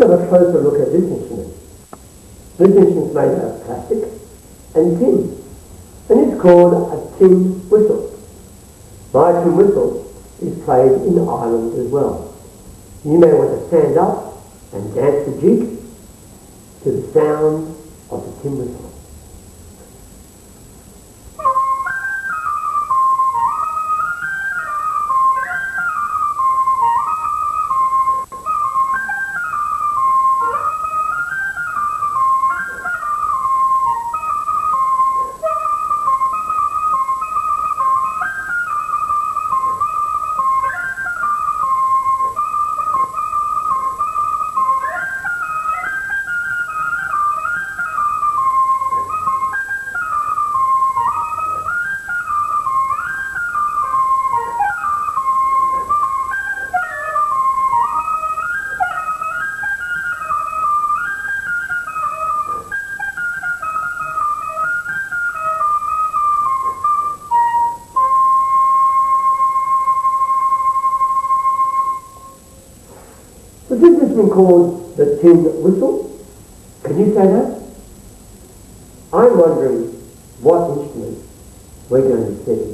have a closer look at this instrument. This instrument is made out of plastic and tin, and it's called a tin whistle. My tin whistle is played in Ireland as well. You may want to stand up and dance the jig to the sound of the tin whistle. So this has been called the tin whistle. Can you say that? I'm wondering what instrument we're going to see